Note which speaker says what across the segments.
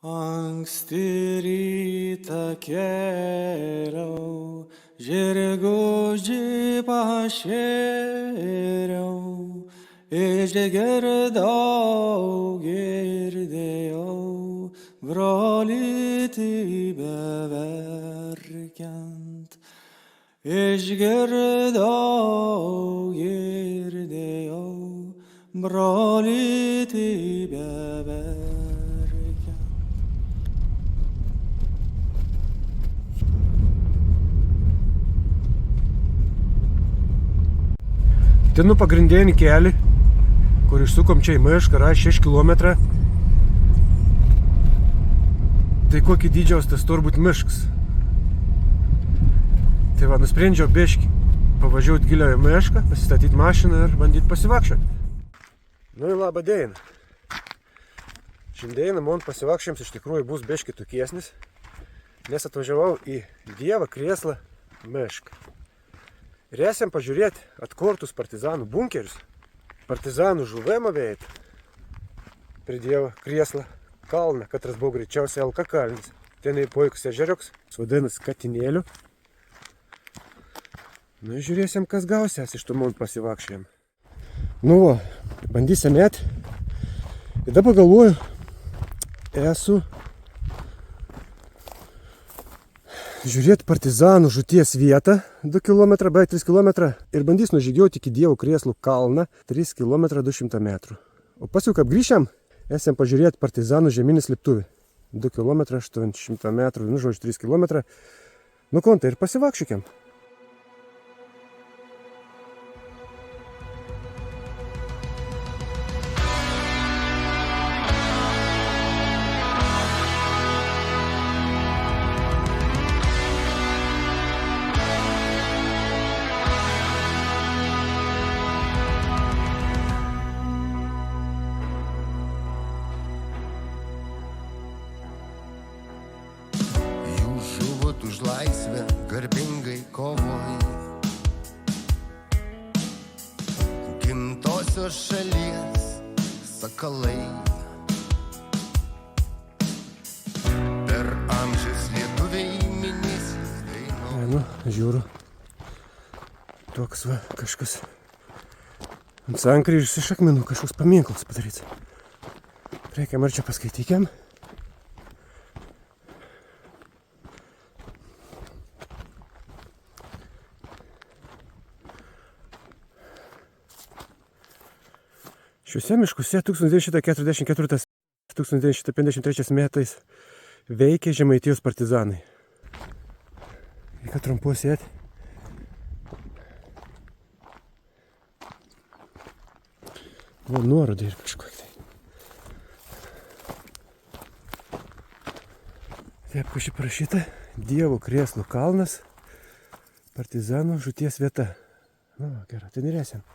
Speaker 1: Anksti rytą kėliau, žirgužį pašėriau, girdėjau, brolyti beverkiant. Girdėjau, brolyti beverkiant.
Speaker 2: Tinu pagrindinį kelią, kur išsukom čia į mišką, yra 6 km. Tai kokį dydžiaus tas turbūt miškas. Tai va, nusprendžiau biškį pavažiuoti giliau į mišką, pasistatyti mašiną ir bandyti pasivakščioti. Nu ir labą dieną. Šiandieną man pasivakščiams iš tikrųjų bus biškį tokiesnis, nes atvažiavau į Dievo krėslą mišką. Ir esam pažiūrėti atkurtus partizanų bunkerius, partizanų žuvimo vietą prie Dievo krėslą kalną, katras buvo greičiausiai Alka kalnis. Ten į puikus ežeriuks, vadinasi Katinėliu. Nu, žiūrėsim, kas gausias iš tų mūsų pasivakščiam. Nu, va, bandysim met. Ir dabar galvoju, esu žiūrėti partizanų žūties vietą 2 km, beveik 3 km ir bandys nužygiuoti iki Dievo krėslų kalną 3 km 200 metrų. O paskui, kaip grįžtam, esam pažiūrėti partizanų žeminį slėptuvį 2 km 800 metrų, nu žodžiu 3 km. Nu, kontai ir pasivakščiukiam.
Speaker 3: Už laisvę garbingai kovoj, gimtosios šalies sakalai, per amžius lietuviai minės dainuoja.
Speaker 2: Nu, žiūriu, toks va, kažkas ant sankryžos iš akmenų, kažkoks paminklas padaryts. Reikiam ar čia paskaitykiam. Šiuose miškuose 1944-1953 metais veikė Žemaitijos partizanai. Reikia trumpuo sėti. Buvo nuorodai ir kažkokia tai. Taip, kažkaip parašyta Dievo krėslų kalnas, partizanų žūties vieta. Nu, gerai, ten ir esam.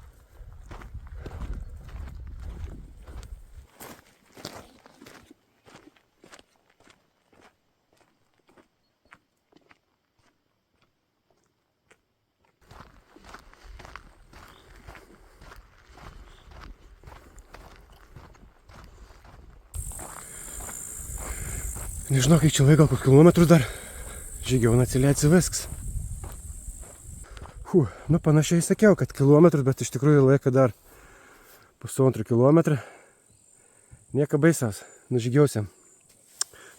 Speaker 2: Nežinau, kiek čia laiko, kokius kilometrus dar. Žygiauna atsilietsi viskas. Nu, panašiai sakiau, kad kilometrus, bet iš tikrųjų laiko dar 1,5 kilometrą. Nieka baisaus, nužygiausiam.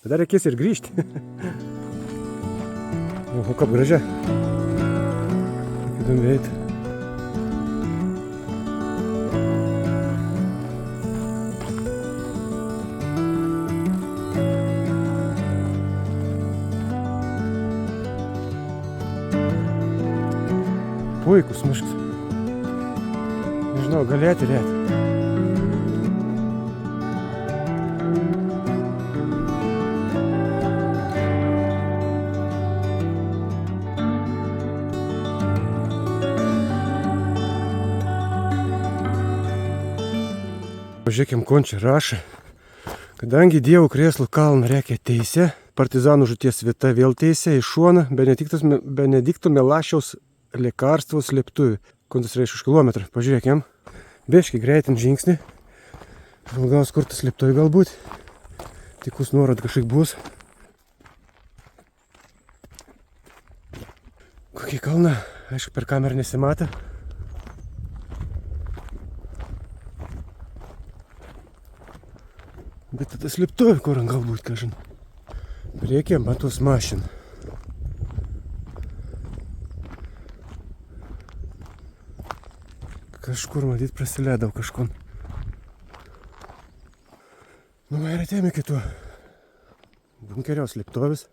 Speaker 2: Bet dar reikės ir grįžti. O kaip gražia. Įdomi eiti. Puikus miškas. Nežinau, galėti rėti. Pažiūrėkim, ko čia rašo. Kadangi Dievo krėslų kalną reikia teisė, partizanų žūties vieta vėl teisė į šoną Benedikto Milašiaus lekarstvo slėptuvių. Kontas reiškia už kilometrą. Pažiūrėkim. Biškį greitint žingsnį. Gal gaus kur tas slėptuvių galbūt. Tikus nuorod kažkaip bus. Kokį kalną, aišku, per kamerą nesimatė. Bet tada slėptuvė, kur galbūt, kažin. Priekyje matos mašiną. Kažkur, matyt, prasileidau kažkon. Nu, ir atėjome iki tų bunkerio slėptuvės.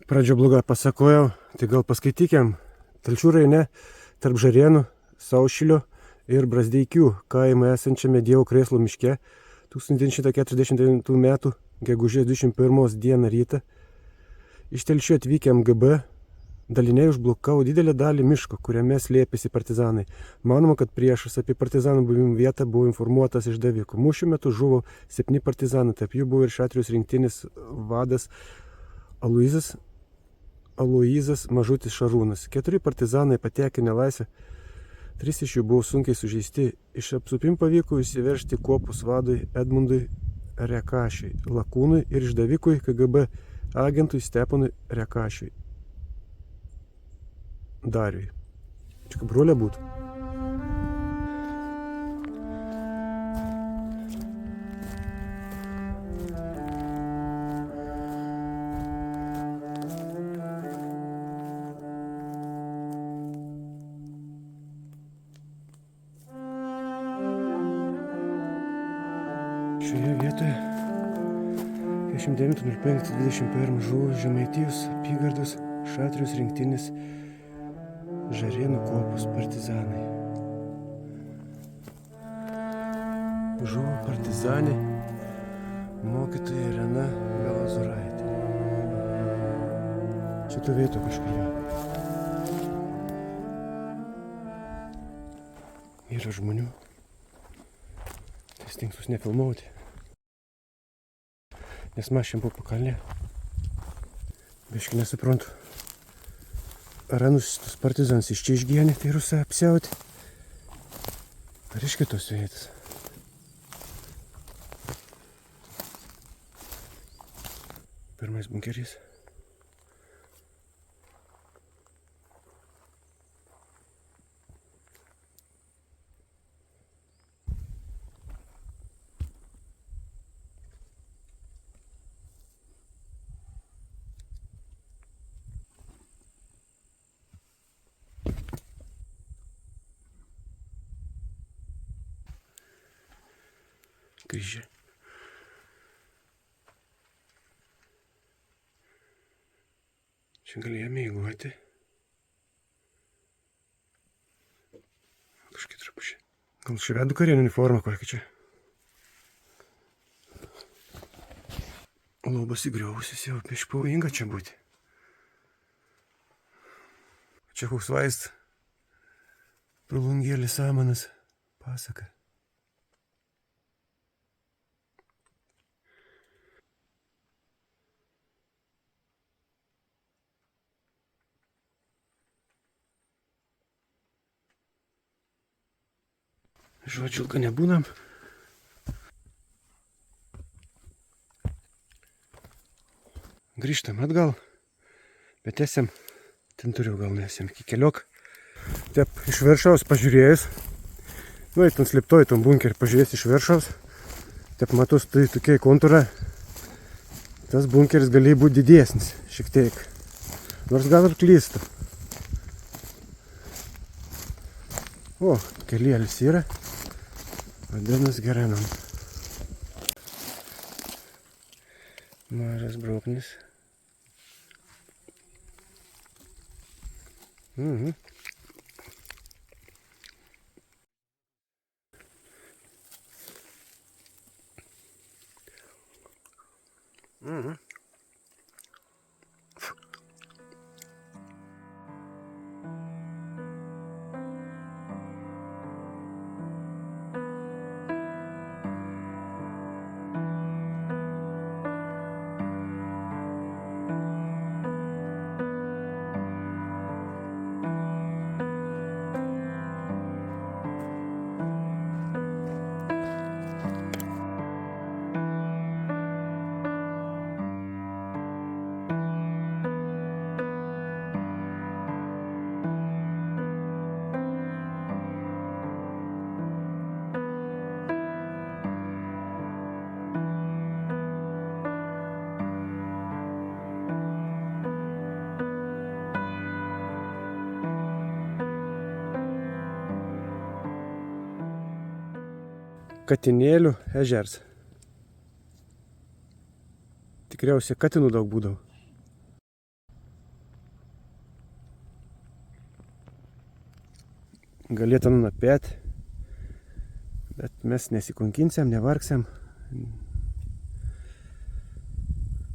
Speaker 2: Pradžio blogą pasakojau, tai gal paskaitykiam. Telšių rajone tarp Žarėnų, Saušilio ir Brazdeikių kaime esančiame Dievo Krėslo miške 1949 metų gegužės 21 dieną rytą iš Telšių atvykę MGB daliniai užblokavo didelę dalį miško, kuriame slėpėsi partizanai. Manoma, kad priešas apie partizanų buvimo vietą buvo informuotas išdavikų. Mūšių metu žuvo 7 partizanai, tarp jų buvo ir Šatrijos rinktinės vadas Aloyzas Mažutis Šarūnas. 4 partizanai patekę nelaisvę, 3 iš jų buvo sunkiai sužeisti. Iš apsupimų pavyko įsiveržti kuopos vadui Edmundui Rekašiui, lakūnui ir išdavikui KGB agentui Stepanui Rekašiui. Dariui. Čia kaip brolė būtų. Šioje vietoje 29.05.21 žuvo Žemaitijos apygardos Šatrijos rinktinės Žarėnų kuopos partizanai. Žuvo partizanė mokytoja Irena Galazuraitė. Čia tu vieto kažkur. Yra žmonių. Tai stengsiuos nefilmuoti. Nes mes šiandien po pakalnė. Biškai nesuprantu. Ar anus partizans iš čia išgyvenė, tai rusai apsiauti. Ar iš kitos vietos. Pirmais bunkeris. Kryžiai. Čia galėjome įguoti. Kažkaip trupučiai. Gal švedų karinė uniforma kokia čia. Lobas įgriovusis jau prieš pavojinga čia būti. Čia koks vaist. Prolungėlis samanas. Pasaka. Žodžiu, ilga nebūnam. Grįžtam atgal. Bet esam, ten turiu gal nesam iki keliok. Taip, iš viršaus pažiūrėjus. Nu, į ten slėptoj, tam bunkerį pažiūrėjus iš viršaus. Taip, matus, tai tokie kontūra. Tas bunkeris galėjo būti didesnis, šiek tiek. Nors gal ir klystu. O, kelėlis yra. Vadinas gerai nam. Mažas broknis. Mhm. Mhm. Katinėlių ežers. Tikriausiai katinų daug būdavo. Galėtų nunapėt, bet mes nesikonkinsiam, nevargsiam.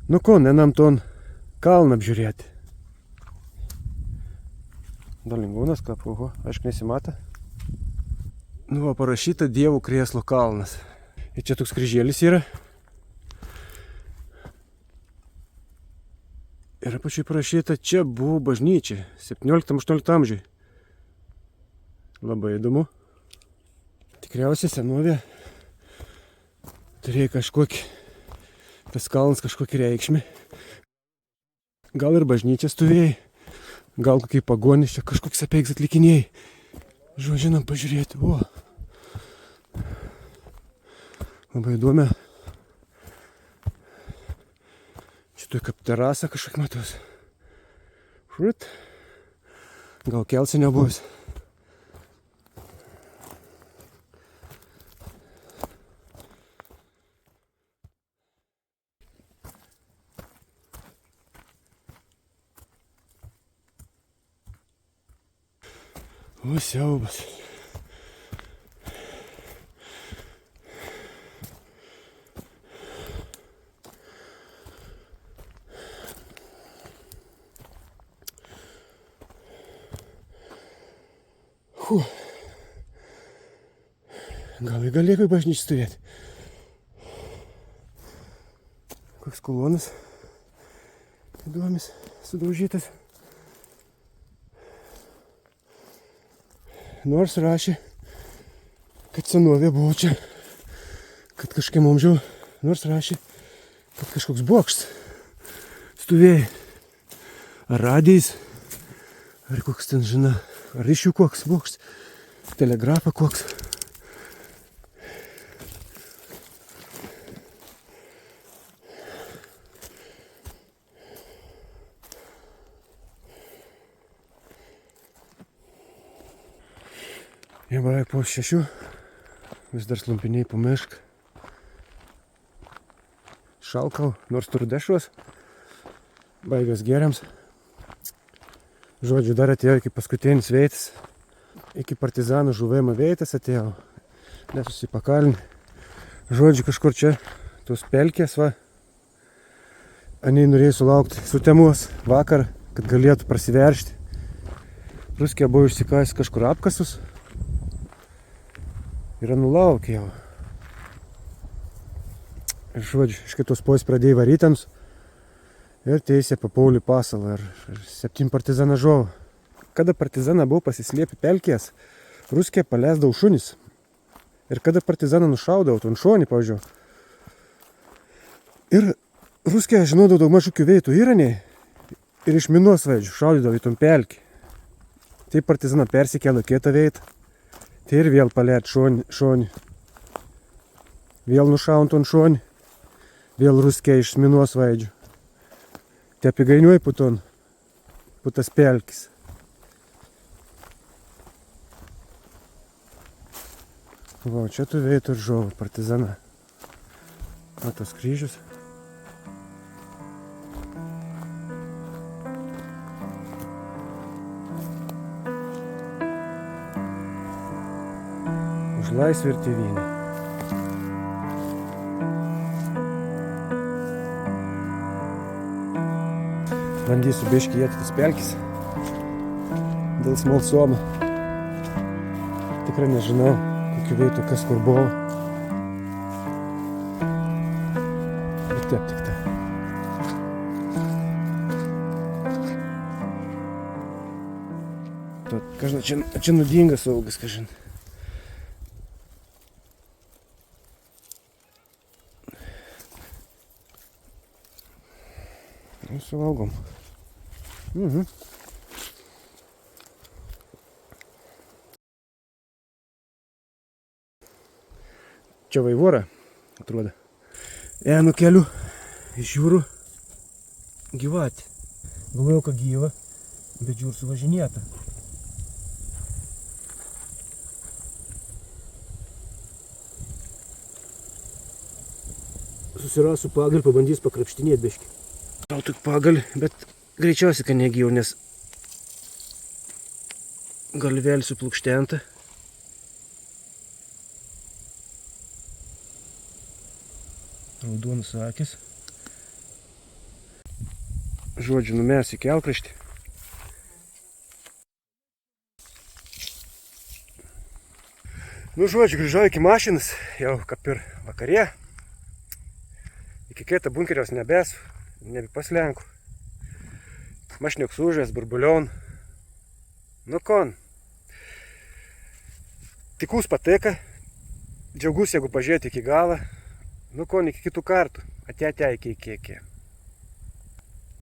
Speaker 2: Nu ko, nenam ton kalną apžiūrėti. Dalingūnas, kaip, oho, aišku, nesimata. Nu, va, parašyta Dievo krėslo kalnas. Ir čia toks kryžėlis yra. Ir apačiai parašyta, čia buvo bažnyčia 17-18 amžiui. Labai įdomu. Tikriausiai senovė turėjo kažkokį, tas kalnas kažkokį reikšmį. Gal ir bažnyčia stovėjai, gal kokiai pagonis, čia kažkoks apeiks atlikinėjai. Žodžiu, pažiūrėti, o. Labai įdomi. Šitoj kaip terasa kažkaip matos. Šut. Gal kelsi nebus. O, siaubas. Gal galėtų bažnyčiai stovėti. Koks kolonas įdomis, sudaužytas. Nors rašė, kad senovė buvo čia, kad kažkiek amžiau, nors rašė, kad kažkoks bokštas stovėjo. Ar radijais, ar koks ten, žina, ar ryšių koks bokštas, telegrafą koks. Jau beveik po 6, vis dar slumpiniai po mišką. Šalkau, nors turiu dešros, baigęs geriams. Žodžiu, dar atėjo iki paskutinis veitas, iki partizanų žuvėjimo veitas atėjo, nesusipakalini. Žodžiu, kažkur čia tos pelkės, va, aniai norėjau sulaukti sutemos vakar, kad galėtų prasiveršti. Ruskė buvo išsikasęs kažkur apkasus. Ir nulaukė jau. Ir žodžiu, iš kitos pojus pradėjo varytams. Ir teisė papaulį pasalą. Ir 7 partizaną žuvo. Kada partizaną buvo pasislėpę pelkės, ruskė paleisdavo šunis. Ir kada partizaną nušaudavo, ton šonį, pavyzdžiui. Ir ruskė žinodavo daug mažukių veitų įraniai. Ir iš minos vaidžių šaudydavo į ton pelkį. Tai partizaną persikėlė kitą veitą. Tai ir vėl palėt šonį. Vėl nušaunant ant šonį. Vėl ruskė iš minos vaidžių. Te apigainiuoja puton. Putas pelkis. Va, čia tu veitų ir žuvo partizana. O tos kryžius. Už laisvę ir tėvynę. Bandysiu biškį įėti tas pelkis. Dėl smalsumo. Tikrai nežinau, kokiu veitų kas kur buvo. Ir taip tik tai. Kažin, čia nudingas augas, kažin. Suvalgom. Čia vaivora, atrodo. Einu keliu iš jūrų gyvatį. Galvojau, kad gyva, bet žiūrų suvažinėta. susirasiu pagalį, pabandys pakrapštinėti biškį. Gal tik pagalį, bet greičiausiai, kad negijau, nes galvelsiu plukštentą. Raudonas akis. Žodžiu, numes į kelkraštį. Nu, žodžiu, grįžau iki mašinas, jau kaip ir vakarė. Iki kitą bunkeriaus nebesu, nebepaslenku. Mašniok sužės, burbulion. Nu, kon. Tikus pateka. Džiaugus, jeigu pažiūrėti iki galą. Nu, kon, iki kitų kartų. Ate, iki.